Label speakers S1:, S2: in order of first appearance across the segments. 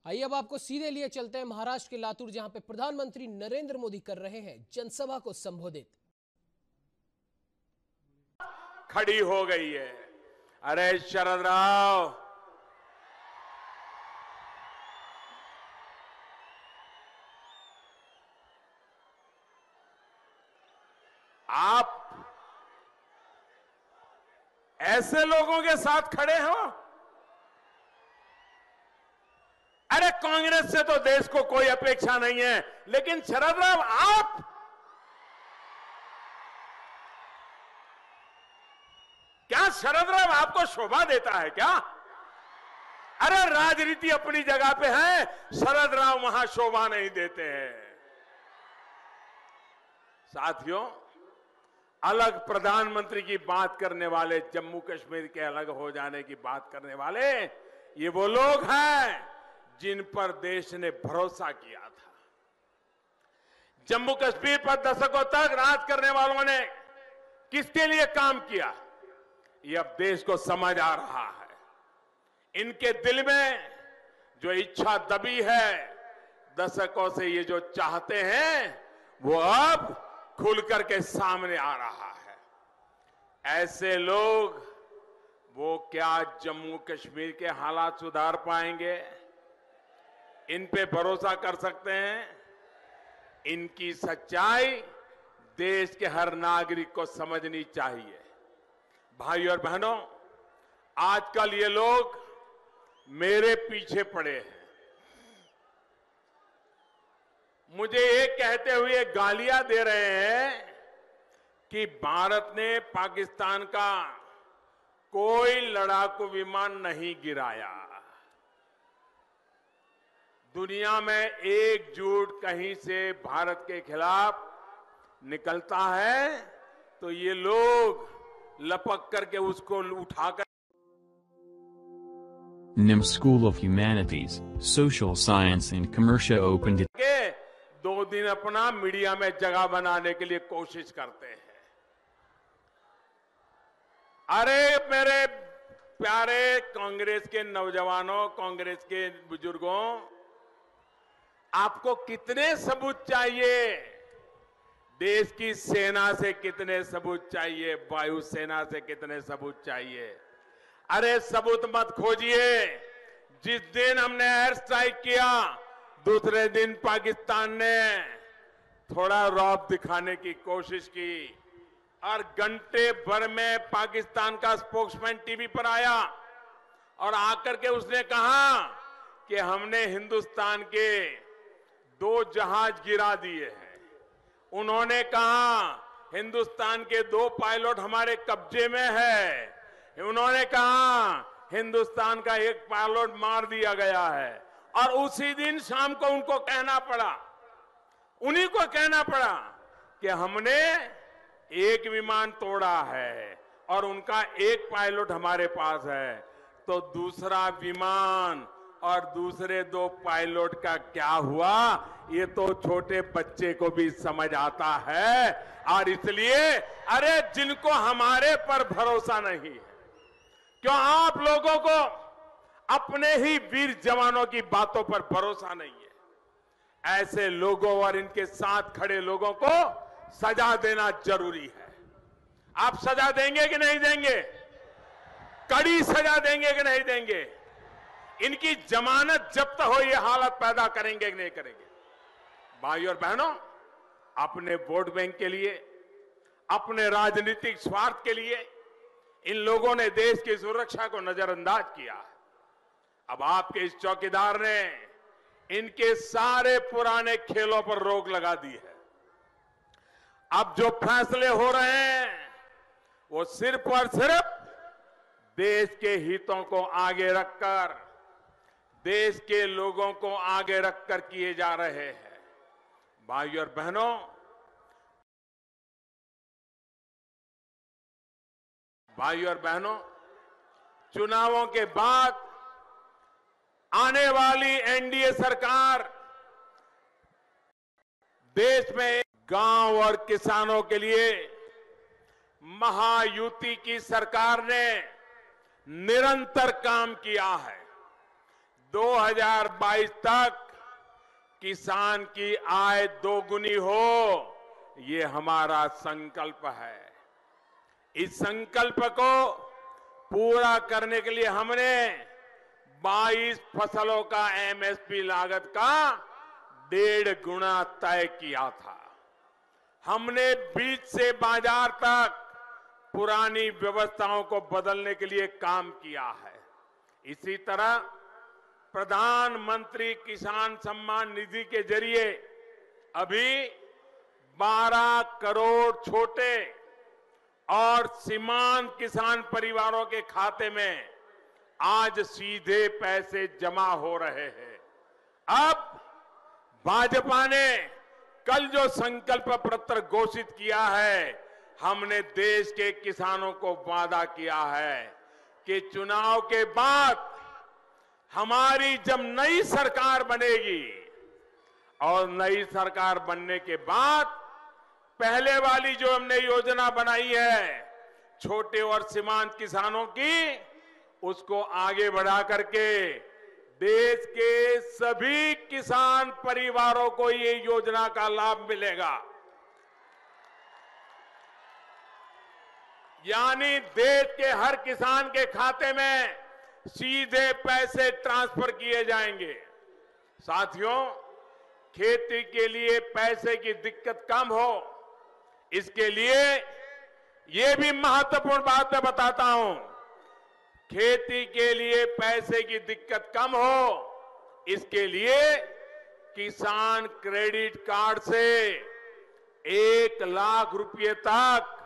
S1: आइए अब आपको सीधे लिए चलते हैं महाराष्ट्र के लातूर, जहां पे प्रधानमंत्री नरेंद्र मोदी कर रहे हैं जनसभा को संबोधित।
S2: खड़ी हो गई है। अरे शरद राव, आप ऐसे लोगों के साथ खड़े हो। अरे कांग्रेस से तो देश को कोई अपेक्षा नहीं है, लेकिन शरद राव आप क्या शरद राव आपको शोभा देता है क्या? अरे राजनीति अपनी जगह पे है, शरद राव वहां शोभा नहीं देते हैं। साथियों, अलग प्रधानमंत्री की बात करने वाले, जम्मू कश्मीर के अलग हो जाने की बात करने वाले, ये वो लोग हैं जिन पर देश ने भरोसा किया था। जम्मू कश्मीर पर दशकों तक राज करने वालों ने किसके लिए काम किया, ये अब देश को समझ आ रहा है। इनके दिल में जो इच्छा दबी है, दशकों से ये जो चाहते हैं, वो अब खुल करके सामने आ रहा है। ऐसे लोग वो क्या जम्मू कश्मीर के हालात सुधार पाएंगे? इन पे भरोसा कर सकते हैं? इनकी सच्चाई देश के हर नागरिक को समझनी चाहिए। भाई और बहनों, आजकल ये लोग मेरे पीछे पड़े हैं। मुझे ये कहते हुए गालियां दे रहे हैं कि भारत ने पाकिस्तान का कोई लड़ाकू विमान नहीं गिराया। दुनिया में एकजुट कहीं से भारत के खिलाफ निकलता है तो ये लोग लपक करके उसको उठाकर
S3: NIM School of Humanities, Social Science and Commerce opened it.
S2: 2 दिन अपना मीडिया में जगह बनाने के लिए कोशिश करते हैं। अरे मेरे प्यारे कांग्रेस के नौजवानों, कांग्रेस के बुजुर्गों, आपको कितने सबूत चाहिए? देश की सेना से कितने सबूत चाहिए? वायुसेना से कितने सबूत चाहिए? अरे सबूत मत खोजिए। जिस दिन हमने एयर स्ट्राइक किया, दूसरे दिन पाकिस्तान ने थोड़ा रौब दिखाने की कोशिश की और घंटे भर में पाकिस्तान का स्पोक्समैन टीवी पर आया और आकर के उसने कहा कि हमने हिंदुस्तान के 2 जहाज गिरा दिए हैं। उन्होंने कहा हिंदुस्तान के 2 पायलट हमारे कब्जे में है। उन्होंने कहा हिंदुस्तान का 1 पायलट मार दिया गया है। और उसी दिन शाम को उनको कहना पड़ा, उन्हीं को कहना पड़ा कि हमने 1 विमान तोड़ा है और उनका 1 पायलट हमारे पास है। तो दूसरा विमान और दूसरे 2 पायलट का क्या हुआ, ये तो छोटे बच्चे को भी समझ आता है। और इसलिए अरे जिनको हमारे पर भरोसा नहीं है, क्यों आप लोगों को अपने ही वीर जवानों की बातों पर भरोसा नहीं है? ऐसे लोगों और इनके साथ खड़े लोगों को सजा देना जरूरी है। आप सजा देंगे कि नहीं देंगे? कड़ी सजा देंगे कि नहीं देंगे? इनकी जमानत जब्त हो, ये हालत पैदा करेंगे कि नहीं करेंगे? भाई और बहनों, अपने वोट बैंक के लिए, अपने राजनीतिक स्वार्थ के लिए इन लोगों ने देश की सुरक्षा को नजरअंदाज किया है। अब आपके इस चौकीदार ने इनके सारे पुराने खेलों पर रोक लगा दी है। अब जो फैसले हो रहे हैं वो सिर्फ और सिर्फ देश के हितों को आगे रखकर, देश के लोगों को आगे रखकर किए जा रहे हैं। भाई और बहनों, चुनावों के बाद आने वाली एनडीए सरकार देश में गांव और किसानों के लिए महायुति की सरकार ने निरंतर काम किया है। 2022 तक किसान की आय दोगुनी हो, ये हमारा संकल्प है। इस संकल्प को पूरा करने के लिए हमने 22 फसलों का एमएसपी लागत का 1.5 गुना तय किया था। हमने बीज से बाजार तक पुरानी व्यवस्थाओं को बदलने के लिए काम किया है। इसी तरह प्रधानमंत्री किसान सम्मान निधि के जरिए अभी 12 करोड़ छोटे और सीमांत किसान परिवारों के खाते में आज सीधे पैसे जमा हो रहे हैं। अब भाजपा ने कल जो संकल्प पत्र घोषित किया है, हमने देश के किसानों को वादा किया है कि चुनाव के बाद हमारी जब नई सरकार बनेगी और नई सरकार बनने के बाद पहले वाली जो हमने योजना बनाई है छोटे और सीमांत किसानों की, उसको आगे बढ़ा करके देश के सभी किसान परिवारों को ये योजना का लाभ मिलेगा। यानी देश के हर किसान के खाते में सीधे पैसे ट्रांसफर किए जाएंगे। साथियों, खेती के लिए पैसे की दिक्कत कम हो, इसके लिए ये भी महत्वपूर्ण बात मैं बताता हूं। खेती के लिए पैसे की दिक्कत कम हो, इसके लिए किसान क्रेडिट कार्ड से 1 लाख रुपए तक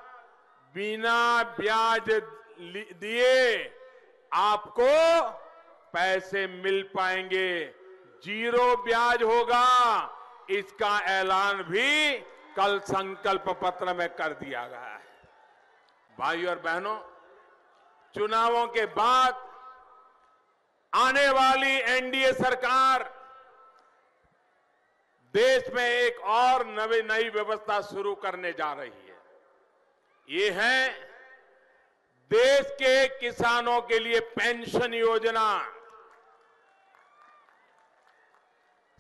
S2: बिना ब्याज दिए आपको पैसे मिल पाएंगे। 0 ब्याज होगा, इसका ऐलान भी कल संकल्प पत्र में कर दिया गया है। भाइयों और बहनों, चुनावों के बाद आने वाली एनडीए सरकार देश में एक और नई व्यवस्था शुरू करने जा रही है। ये है देश के किसानों के लिए पेंशन योजना।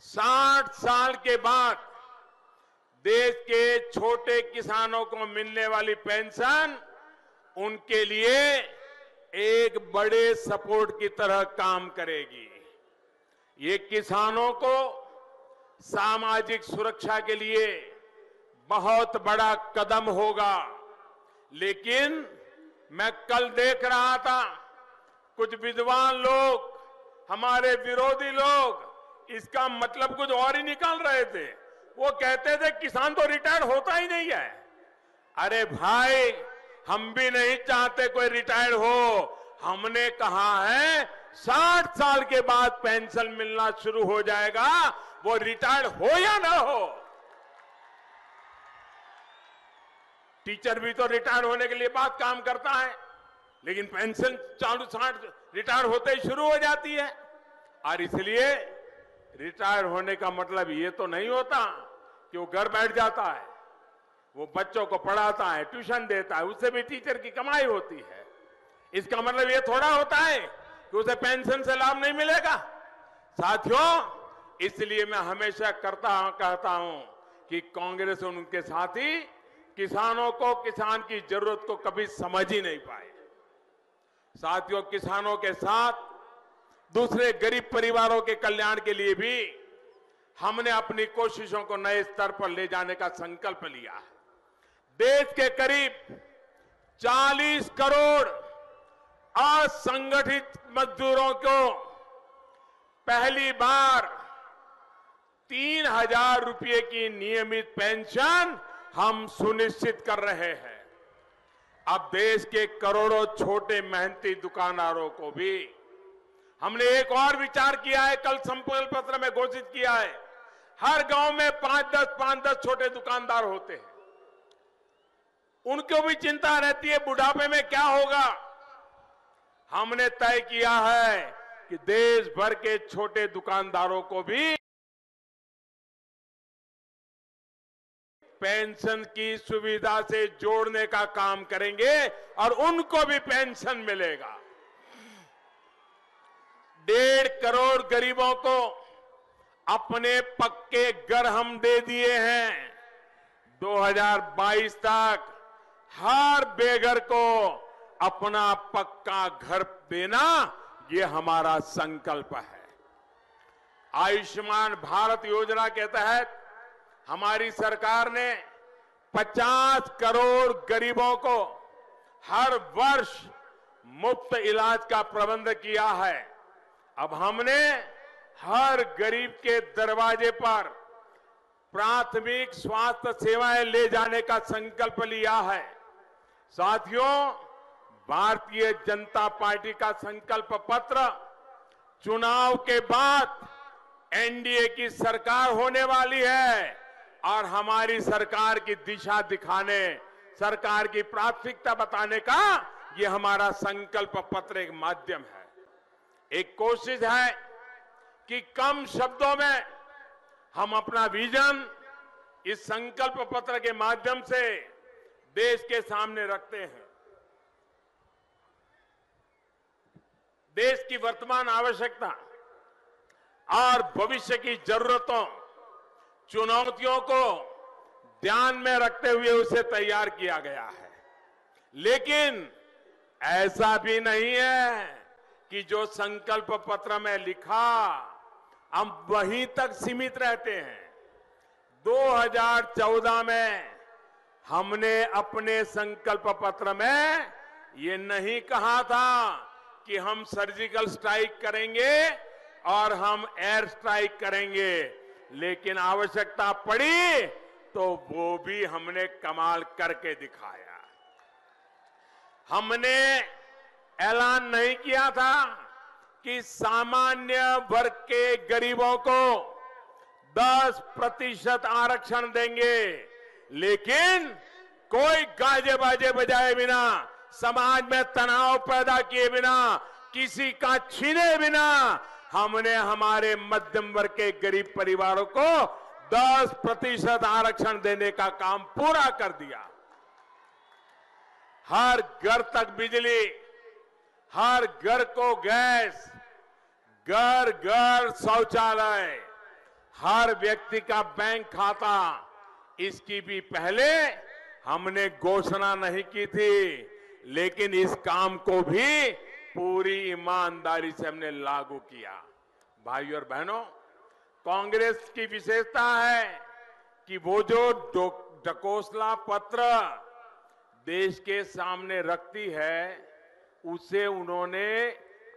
S2: 60 साल के बाद देश के छोटे किसानों को मिलने वाली पेंशन उनके लिए एक बड़े सपोर्ट की तरह काम करेगी। ये किसानों को सामाजिक सुरक्षा के लिए बहुत बड़ा कदम होगा। लेकिन मैं कल देख रहा था, कुछ विद्वान लोग, हमारे विरोधी लोग इसका मतलब कुछ और ही निकाल रहे थे। वो कहते थे किसान तो रिटायर होता ही नहीं है। अरे भाई, हम भी नहीं चाहते कोई रिटायर हो। हमने कहा है 60 साल के बाद पेंशन मिलना शुरू हो जाएगा, वो रिटायर हो या ना हो। टीचर भी तो रिटायर होने के लिए बाद काम करता है, लेकिन पेंशन चालू 60 रिटायर होते ही शुरू हो जाती है। और इसलिए रिटायर होने का मतलब ये तो नहीं होता कि वो घर बैठ जाता है। वो बच्चों को पढ़ाता है, ट्यूशन देता है, उससे भी टीचर की कमाई होती है। इसका मतलब ये थोड़ा होता है कि उसे पेंशन से लाभ नहीं मिलेगा। साथियों, इसलिए मैं हमेशा कहता हूं कि कांग्रेस और उनके साथी किसानों को, किसान की जरूरत को कभी समझ ही नहीं पाए। साथियों, किसानों के साथ दूसरे गरीब परिवारों के कल्याण के लिए भी हमने अपनी कोशिशों को नए स्तर पर ले जाने का संकल्प लिया है। देश के करीब 40 करोड़ असंगठित मजदूरों को पहली बार 3,000 रुपए की नियमित पेंशन हम सुनिश्चित कर रहे हैं। अब देश के करोड़ों छोटे मेहनती दुकानदारों को भी हमने एक और विचार किया है, कल संकल्प पत्र में घोषित किया है। हर गांव में 5-10 छोटे दुकानदार होते हैं। उनको भी चिंता रहती है बुढ़ापे में क्या होगा। हमने तय किया है कि देश भर के छोटे दुकानदारों को भी पेंशन की सुविधा से जोड़ने का काम करेंगे और उनको भी पेंशन मिलेगा। 1.5 करोड़ गरीबों को अपने पक्के घर हम दे दिए हैं। 2022 तक हर बेघर को अपना पक्का घर देना, ये हमारा संकल्प है। आयुष्मान भारत योजना के तहत हमारी सरकार ने 50 करोड़ गरीबों को हर वर्ष मुफ्त इलाज का प्रबंध किया है। अब हमने हर गरीब के दरवाजे पर प्राथमिक स्वास्थ्य सेवाएं ले जाने का संकल्प लिया है। साथियों, भारतीय जनता पार्टी का संकल्प पत्र चुनाव के बाद एनडीए की सरकार होने वाली है और हमारी सरकार की दिशा दिखाने, सरकार की प्राथमिकता बताने का ये हमारा संकल्प पत्र एक माध्यम है। एक कोशिश है कि कम शब्दों में हम अपना विजन इस संकल्प पत्र के माध्यम से देश के सामने रखते हैं। देश की वर्तमान आवश्यकता और भविष्य की जरूरतों, चुनौतियों को ध्यान में रखते हुए उसे तैयार किया गया है। लेकिन ऐसा भी नहीं है कि जो संकल्प पत्र में लिखा हम वहीं तक सीमित रहते हैं। 2014 में हमने अपने संकल्प पत्र में ये नहीं कहा था कि हम सर्जिकल स्ट्राइक करेंगे और हम एयर स्ट्राइक करेंगे, लेकिन आवश्यकता पड़ी तो वो भी हमने कमाल करके दिखाया। हमने ऐलान नहीं किया था कि सामान्य वर्ग के गरीबों को 10% आरक्षण देंगे, लेकिन कोई गाजे बाजे बजाए बिना, समाज में तनाव पैदा किए बिना, किसी का छीने बिना हमने हमारे मध्यम वर्ग के गरीब परिवारों को 10% आरक्षण देने का काम पूरा कर दिया। हर घर तक बिजली, हर घर को गैस, घर घर शौचालय, हर व्यक्ति का बैंक खाता, इसकी भी पहले हमने घोषणा नहीं की थी, लेकिन इस काम को भी पूरी ईमानदारी से हमने लागू किया। भाइयों और बहनों, कांग्रेस की विशेषता है कि वो जो ढकोसला पत्र देश के सामने रखती है, उसे उन्होंने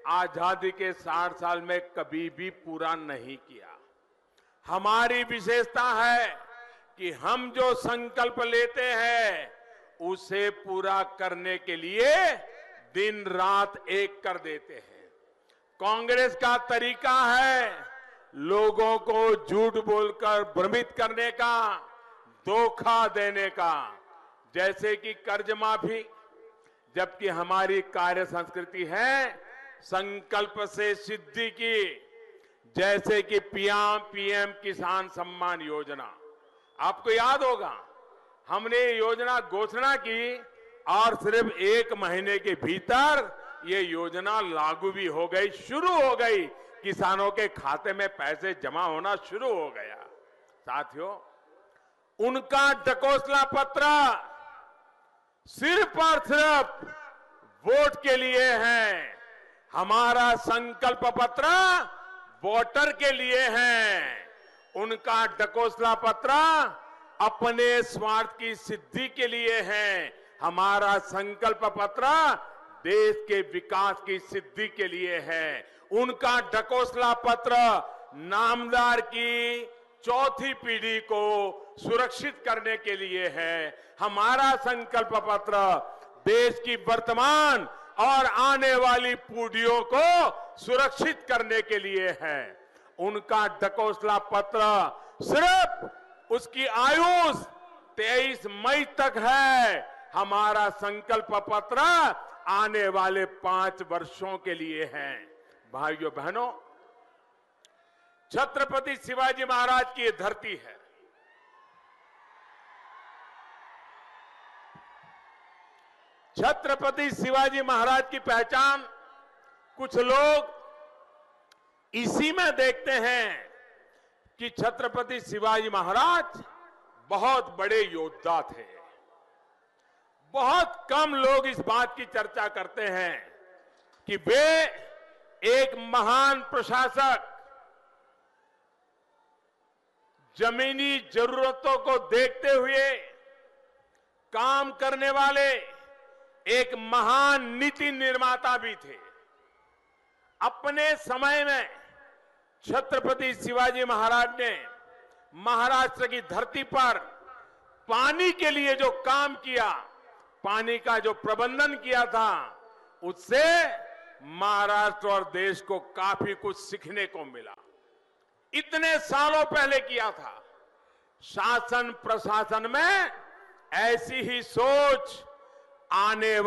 S2: आजादी के 60 साल में कभी भी पूरा नहीं किया। हमारी विशेषता है कि हम जो संकल्प लेते हैं उसे पूरा करने के लिए दिन रात एक कर देते हैं। कांग्रेस का तरीका है लोगों को झूठ बोलकर भ्रमित करने का, धोखा देने का, जैसे कि कर्ज माफी, जबकि हमारी कार्य संस्कृति है संकल्प से सिद्धि की, जैसे कि पीएम किसान सम्मान योजना। आपको याद होगा, हमने ये योजना घोषणा की और सिर्फ 1 महीने के भीतर ये योजना लागू भी हो गई, शुरू हो गई, किसानों के खाते में पैसे जमा होना शुरू हो गया। साथियों, उनका ढकोसला पत्र सिर्फ और सिर्फ वोट के लिए है, हमारा संकल्प पत्र वोटर के लिए है। उनका ढकोसला पत्र अपने स्वार्थ की सिद्धि के लिए है, हमारा संकल्प पत्र देश के विकास की सिद्धि के लिए है। उनका ढकोसला पत्र नामदार की चौथी पीढ़ी को सुरक्षित करने के लिए है। हमारा संकल्प पत्र देश की वर्तमान और आने वाली पीढ़ियों को सुरक्षित करने के लिए है। उनका ढकोसला पत्र सिर्फ उसकी आयु 23 मई तक है, हमारा संकल्प पत्र आने वाले 5 वर्षों के लिए है। भाइयों बहनों, छत्रपति शिवाजी महाराज की ये धरती है। छत्रपति शिवाजी महाराज की पहचान कुछ लोग इसी में देखते हैं कि छत्रपति शिवाजी महाराज बहुत बड़े योद्धा थे। बहुत कम लोग इस बात की चर्चा करते हैं कि वे एक महान प्रशासक, जमीनी जरूरतों को देखते हुए काम करने वाले एक महान नीति निर्माता भी थे। अपने समय में छत्रपति शिवाजी महाराज ने महाराष्ट्र की धरती पर पानी के लिए जो काम किया, पानी का जो प्रबंधन किया था, उससे महाराष्ट्र और देश को काफी कुछ सीखने को मिला। इतने सालों पहले किया था। शासन प्रशासन में ऐसी ही सोच आने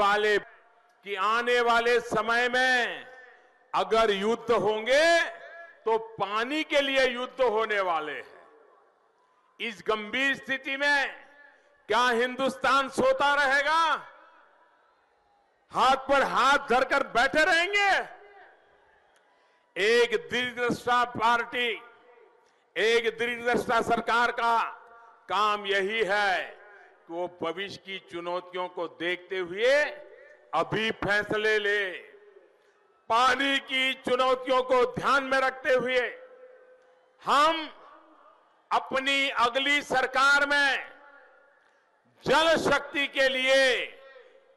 S2: वाले समय में अगर युद्ध होंगे तो पानी के लिए युद्ध होने वाले हैं। इस गंभीर स्थिति में क्या हिंदुस्तान सोता रहेगा? हाथ पर हाथ धरकर बैठे रहेंगे? एक दीर्घदृष्टा पार्टी, एक दीर्घदृष्टा सरकार का काम यही है कि वो भविष्य की चुनौतियों को देखते हुए अभी फैसले ले। पानी की चुनौतियों को ध्यान में रखते हुए हम अपनी अगली सरकार में जल शक्ति के लिए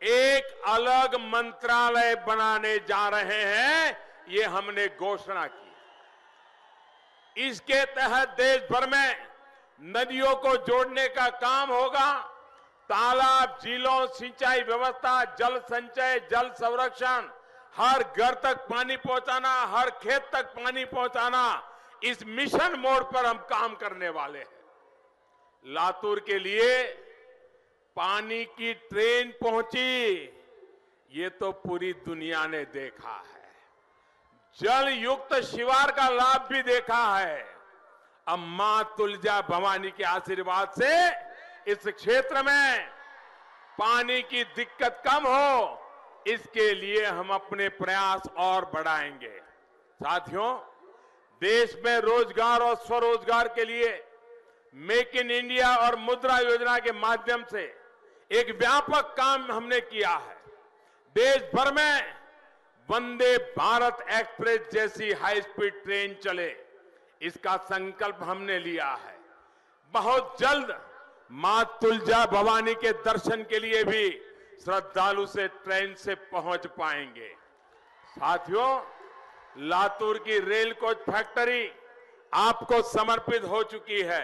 S2: एक अलग मंत्रालय बनाने जा रहे हैं। ये हमने घोषणा की। इसके तहत देश भर में नदियों को जोड़ने का काम होगा। तालाब, झीलों, सिंचाई व्यवस्था, जल संचय, जल संरक्षण, हर घर तक पानी पहुंचाना, हर खेत तक पानी पहुंचाना, इस मिशन मोड पर हम काम करने वाले हैं। लातूर के लिए पानी की ट्रेन पहुंची, ये तो पूरी दुनिया ने देखा है। जल युक्त शिवार का लाभ भी देखा है। अब मां तुलजा भवानी के आशीर्वाद से इस क्षेत्र में पानी की दिक्कत कम हो, इसके लिए हम अपने प्रयास और बढ़ाएंगे। साथियों, देश में रोजगार और स्वरोजगार के लिए मेक इन इंडिया और मुद्रा योजना के माध्यम से एक व्यापक काम हमने किया है। देश भर में वंदे भारत एक्सप्रेस जैसी हाई स्पीड ट्रेन चले, इसका संकल्प हमने लिया है। बहुत जल्द मां तुलजा भवानी के दर्शन के लिए भी श्रद्धालु से ट्रेन से पहुंच पाएंगे। साथियों, लातूर की रेल कोच फैक्ट्री आपको समर्पित हो चुकी है।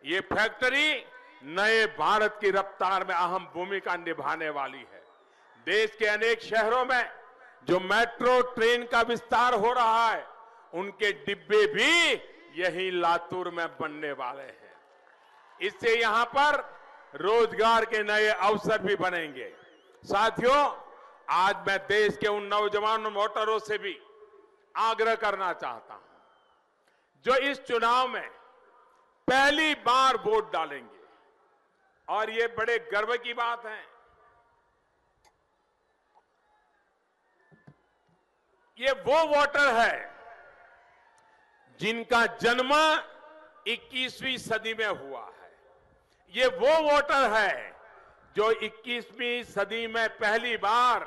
S2: ये फैक्ट्री नए भारत की रफ्तार में अहम भूमिका निभाने वाली है। देश के अनेक शहरों में जो मेट्रो ट्रेन का विस्तार हो रहा है, उनके डिब्बे भी यही लातूर में बनने वाले हैं। इससे यहां पर रोजगार के नए अवसर भी बनेंगे। साथियों, आज मैं देश के उन नौजवान वोटरों से भी आग्रह करना चाहता हूं जो इस चुनाव में पहली बार वोट डालेंगे, और ये बड़े गर्व की बात है। ये वो वोटर है जिनका जन्म 21वीं सदी में हुआ है। ये वो वोटर है जो 21वीं सदी में पहली बार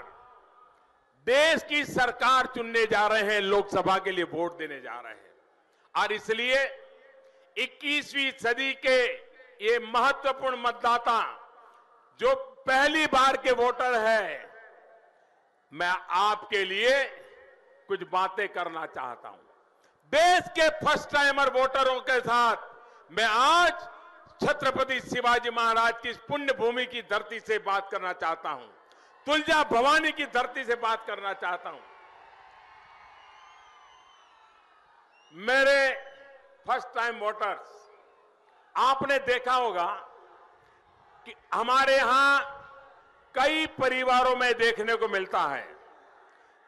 S2: देश की सरकार चुनने जा रहे हैं, लोकसभा के लिए वोट देने जा रहे हैं। और इसलिए 21वीं सदी के ये महत्वपूर्ण मतदाता जो पहली बार के वोटर हैं, मैं आपके लिए कुछ बातें करना चाहता हूं। देश के फर्स्ट टाइमर वोटरों के साथ मैं आज छत्रपति शिवाजी महाराज की इस पुण्य भूमि की धरती से बात करना चाहता हूं, तुलजा भवानी की धरती से बात करना चाहता हूं। मेरे फर्स्ट टाइम वोटर्स, आपने देखा होगा कि हमारे यहां कई परिवारों में देखने को मिलता है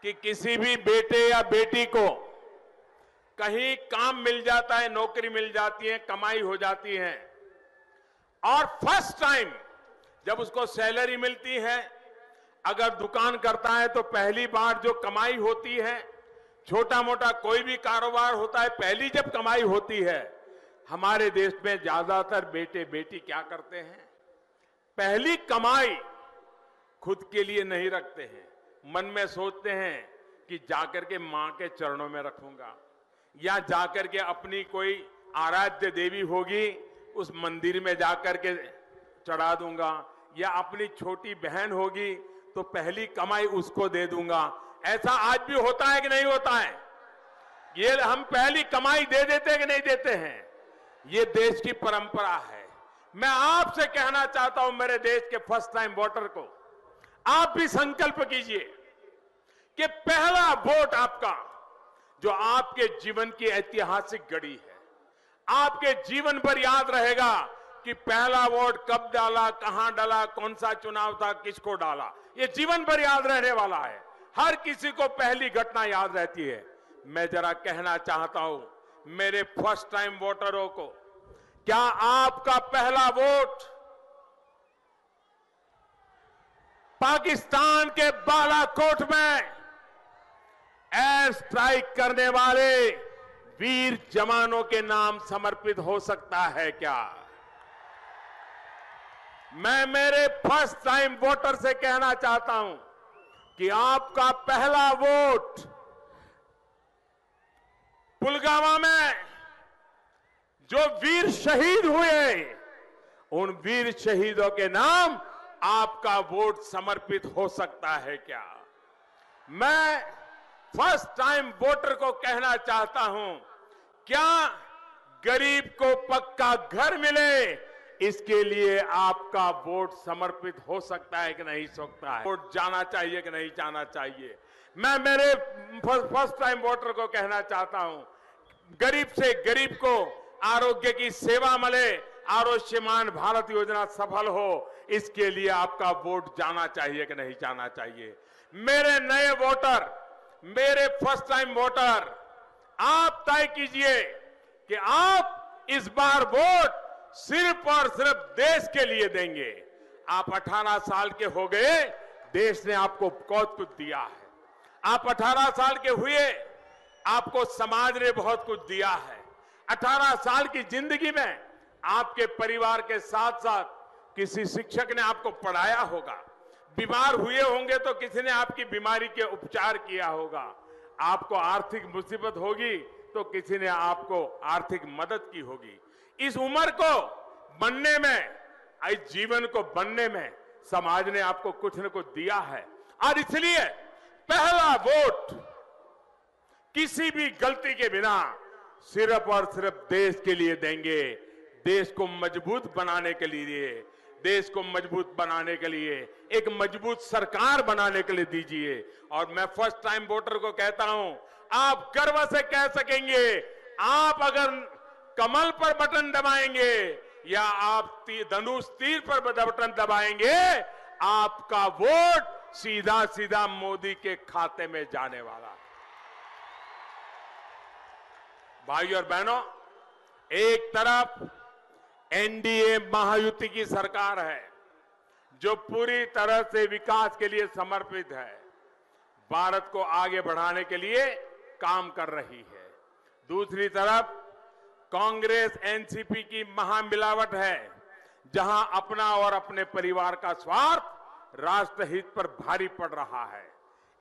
S2: कि किसी भी बेटे या बेटी को कहीं काम मिल जाता है, नौकरी मिल जाती है, कमाई हो जाती है, और फर्स्ट टाइम जब उसको सैलरी मिलती है, अगर दुकान करता है तो पहली बार जो कमाई होती है, छोटा मोटा कोई भी कारोबार होता है, पहली जब कमाई होती है, हमारे देश में ज्यादातर बेटे बेटी क्या करते हैं, पहली कमाई खुद के लिए नहीं रखते हैं, मन में सोचते हैं कि जाकर के मां के चरणों में रखूंगा, या जाकर के अपनी कोई आराध्य देवी होगी उस मंदिर में जाकर के चढ़ा दूंगा, या अपनी छोटी बहन होगी तो पहली कमाई उसको दे दूंगा। ऐसा आज भी होता है कि नहीं होता है? ये हम पहली कमाई दे देते हैं कि नहीं देते हैं? ये देश की परंपरा है। मैं आपसे कहना चाहता हूं, मेरे देश के फर्स्ट टाइम वोटर को, आप भी संकल्प कीजिए कि पहला वोट आपका, जो आपके जीवन की ऐतिहासिक घड़ी है, आपके जीवन पर याद रहेगा कि पहला वोट कब डाला, कहां डाला, कौन सा चुनाव था, किसको डाला, ये जीवन भर याद रहने वाला है। हर किसी को पहली घटना याद रहती है। मैं जरा कहना चाहता हूं मेरे फर्स्ट टाइम वोटरों को, क्या आपका पहला वोट पाकिस्तान के बालाकोट में एयर स्ट्राइक करने वाले वीर जवानों के नाम समर्पित हो सकता है क्या? मैं मेरे फर्स्ट टाइम वोटर से कहना चाहता हूं कि आपका पहला वोट पुलवामा में जो वीर शहीद हुए, उन वीर शहीदों के नाम आपका वोट समर्पित हो सकता है क्या? मैं फर्स्ट टाइम वोटर को कहना चाहता हूं, क्या गरीब को पक्का घर मिले, इसके लिए आपका वोट समर्पित हो सकता है कि नहीं सकता है? वोट जाना चाहिए कि नहीं जाना चाहिए? मैं मेरे फर्स्ट टाइम वोटर को कहना चाहता हूं, गरीब से गरीब को आरोग्य की सेवा मिले, आयुष्मान भारत योजना सफल हो, इसके लिए आपका वोट जाना चाहिए कि नहीं जाना चाहिए? मेरे नए वोटर, मेरे फर्स्ट टाइम वोटर, आप तय कीजिए कि आप इस बार वोट सिर्फ और सिर्फ देश के लिए देंगे। आप 18 साल के हो गए, देश ने आपको बहुत कुछ दिया है। आप 18 साल के हुए, आपको समाज ने बहुत कुछ दिया है। 18 साल की जिंदगी में आपके परिवार के साथ साथ किसी शिक्षक ने आपको पढ़ाया होगा, बीमार हुए होंगे तो किसी ने आपकी बीमारी के उपचार किया होगा, आपको आर्थिक मुसीबत होगी तो किसी ने आपको आर्थिक मदद की होगी। इस उम्र को बनने में, इस जीवन को बनने में समाज ने आपको कुछ न कुछ दिया है, और इसलिए पहला वोट किसी भी गलती के बिना सिर्फ और सिर्फ देश के लिए देंगे। देश को मजबूत बनाने के लिए, देश को मजबूत बनाने के लिए, एक मजबूत सरकार बनाने के लिए दीजिए। और मैं फर्स्ट टाइम वोटर को कहता हूं, आप गर्व से कह सकेंगे, आप अगर कमल पर बटन दबाएंगे या आप धनुष तीर पर बटन दबाएंगे, आपका वोट सीधा सीधा मोदी के खाते में जाने वाला। भाइयों और बहनों, एक तरफ एनडीए महायुति की सरकार है जो पूरी तरह से विकास के लिए समर्पित है, भारत को आगे बढ़ाने के लिए काम कर रही है। दूसरी तरफ कांग्रेस एनसीपी की महामिलावट है, जहां अपना और अपने परिवार का स्वार्थ राष्ट्रहित पर भारी पड़ रहा है।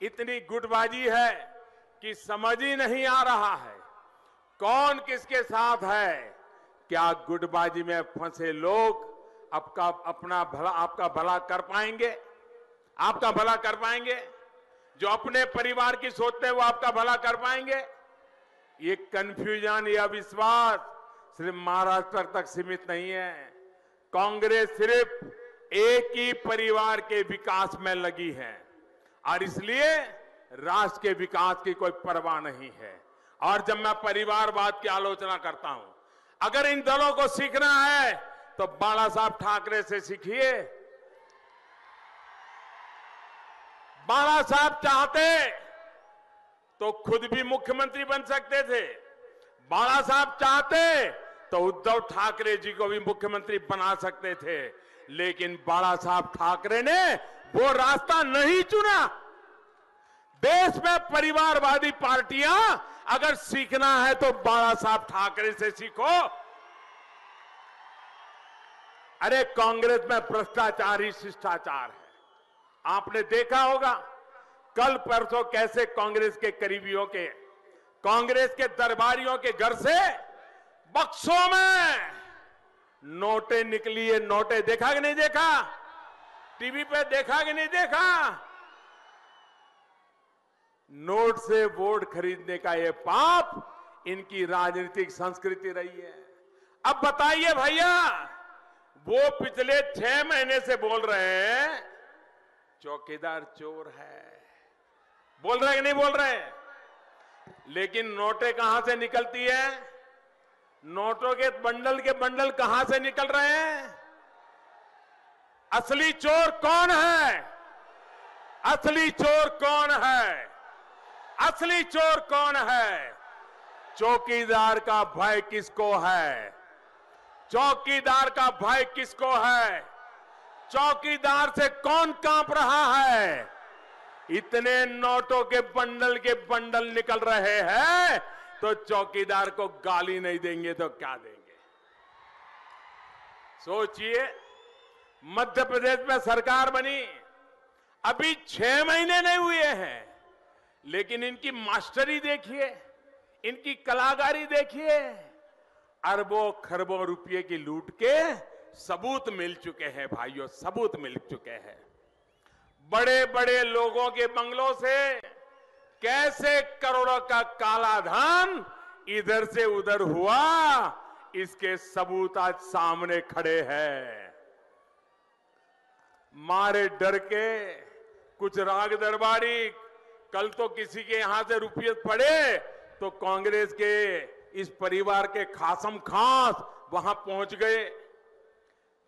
S2: इतनी गुटबाजी है कि समझ ही नहीं आ रहा है कौन किसके साथ है। क्या गुटबाजी में फंसे लोग आपका भला कर पाएंगे? आपका भला कर पाएंगे? जो अपने परिवार की सोचते हैं वो आपका भला कर पाएंगे? ये कंफ्यूजन या विश्वास सिर्फ महाराष्ट्र तक सीमित नहीं है। कांग्रेस सिर्फ एक ही परिवार के विकास में लगी है और इसलिए राष्ट्र के विकास की कोई परवाह नहीं है। और जब मैं परिवारवाद की आलोचना करता हूं, अगर इन दलों को सीखना है तो बाला साहब ठाकरे से सीखिए। बाला साहब चाहते तो खुद भी मुख्यमंत्री बन सकते थे, बाला साहब चाहते तो उद्धव ठाकरे जी को भी मुख्यमंत्री बना सकते थे, लेकिन बाला साहब ठाकरे ने वो रास्ता नहीं चुना। देश में परिवारवादी पार्टियां अगर सीखना है तो बाला साहब ठाकरे से सीखो। अरे कांग्रेस में भ्रष्टाचार ही शिष्टाचार है। आपने देखा होगा कल परसों कैसे कांग्रेस के करीबियों के, कांग्रेस के दरबारियों के घर से बक्सों में नोटें निकली है। नोटें देखा कि नहीं देखा? टीवी पे देखा कि नहीं देखा? नोट से वोट खरीदने का ये पाप इनकी राजनीतिक संस्कृति रही है। अब बताइए भैया, वो पिछले 6 महीने से बोल रहे हैं चौकीदार चोर है, बोल रहे हैं कि नहीं बोल रहे हैं? लेकिन नोटें कहां से निकलती है? नोटों के बंडल कहां से निकल रहे हैं? असली चोर कौन है? असली चोर कौन है? असली चोर कौन है? चौकीदार का भय किसको है? चौकीदार का भय किसको है? चौकीदार से कौन कांप रहा है? इतने नोटों के बंडल निकल रहे हैं तो चौकीदार को गाली नहीं देंगे तो क्या देंगे? सोचिए, मध्य प्रदेश में सरकार बनी अभी 6 महीने नहीं हुए हैं, लेकिन इनकी मास्टरी देखिए, इनकी कलाकारी देखिए। अरबों खरबों रुपये की लूट के सबूत मिल चुके हैं भाइयों, सबूत मिल चुके हैं। बड़े बड़े लोगों के बंगलों से कैसे करोड़ों का काला धन इधर से उधर हुआ, इसके सबूत आज सामने खड़े हैं। मारे डर के कुछ राग दरबारी कल तो किसी के यहां से रुपये पड़े तो कांग्रेस के इस परिवार के खासम खास वहां पहुंच गए।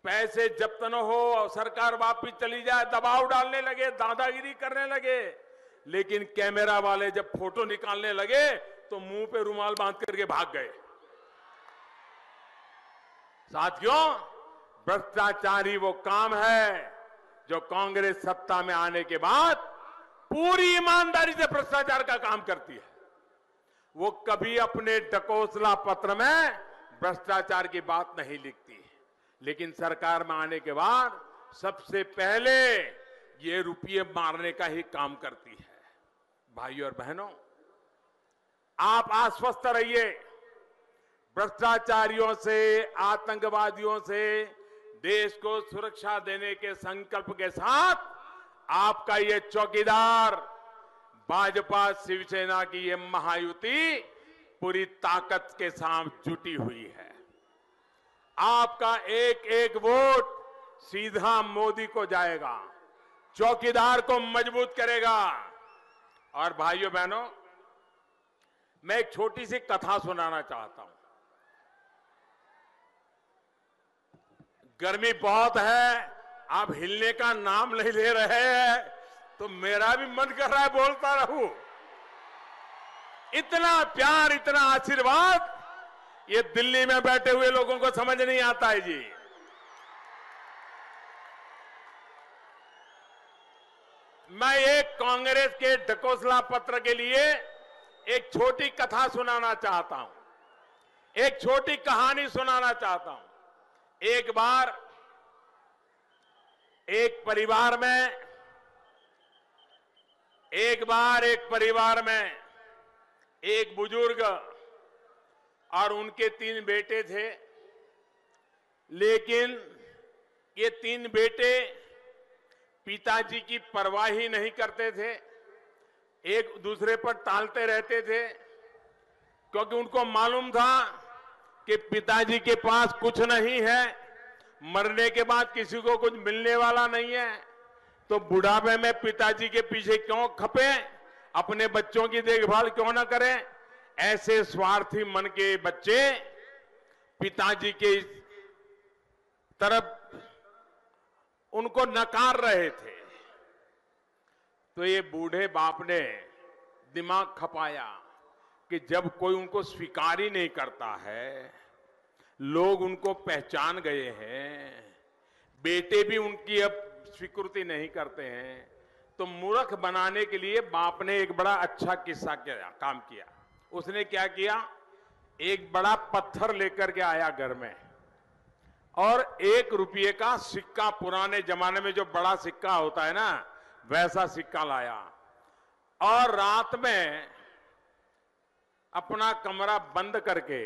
S2: पैसे जब्त न हो और सरकार वापस चली जाए, दबाव डालने लगे, दादागिरी करने लगे। लेकिन कैमरा वाले जब फोटो निकालने लगे तो मुंह पे रुमाल बांध करके भाग गए। साथियों, भ्रष्टाचारी वो काम है जो कांग्रेस सत्ता में आने के बाद पूरी ईमानदारी से भ्रष्टाचार का काम करती है। वो कभी अपने ढकोसला पत्र में भ्रष्टाचार की बात नहीं लिखती, लेकिन सरकार में आने के बाद सबसे पहले ये रुपये मारने का ही काम करती है। भाइयों और बहनों, आप आश्वस्त रहिए, भ्रष्टाचारियों से, आतंकवादियों से देश को सुरक्षा देने के संकल्प के साथ आपका ये चौकीदार, भाजपा शिवसेना की ये महायुति पूरी ताकत के साथ जुटी हुई है। आपका एक एक वोट सीधा मोदी को जाएगा, चौकीदार को मजबूत करेगा। और भाइयों बहनों, मैं एक छोटी सी कथा सुनाना चाहता हूं। गर्मी बहुत है, आप हिलने का नाम नहीं ले रहे हैं, तो मेरा भी मन कर रहा है बोलता रहूं। इतना प्यार, इतना आशीर्वाद ये दिल्ली में बैठे हुए लोगों को समझ नहीं आता है जी। मैं एक कांग्रेस के ढकोसला पत्र के लिए एक छोटी कथा सुनाना चाहता हूं, एक छोटी कहानी सुनाना चाहता हूं। एक बार एक परिवार में एक बुजुर्ग और उनके 3 बेटे थे। लेकिन ये 3 बेटे पिताजी की परवाह ही नहीं करते थे, एक दूसरे पर टालते रहते थे, क्योंकि उनको मालूम था कि पिताजी के पास कुछ नहीं है, मरने के बाद किसी को कुछ मिलने वाला नहीं है, तो बुढ़ापे में पिताजी के पीछे क्यों खपे, अपने बच्चों की देखभाल क्यों ना करें। ऐसे स्वार्थी मन के बच्चे पिताजी के तरफ उनको नकार रहे थे। तो ये बूढ़े बाप ने दिमाग खपाया कि जब कोई उनको स्वीकार ही नहीं करता है, लोग उनको पहचान गए हैं, बेटे भी उनकी अब स्वीकृति नहीं करते हैं, तो मूर्ख बनाने के लिए बाप ने एक बड़ा अच्छा काम किया। उसने क्या किया, एक बड़ा पत्थर लेकर के आया घर में और 1 रुपये का सिक्का, पुराने जमाने में जो बड़ा सिक्का होता है ना, वैसा सिक्का लाया और रात में अपना कमरा बंद करके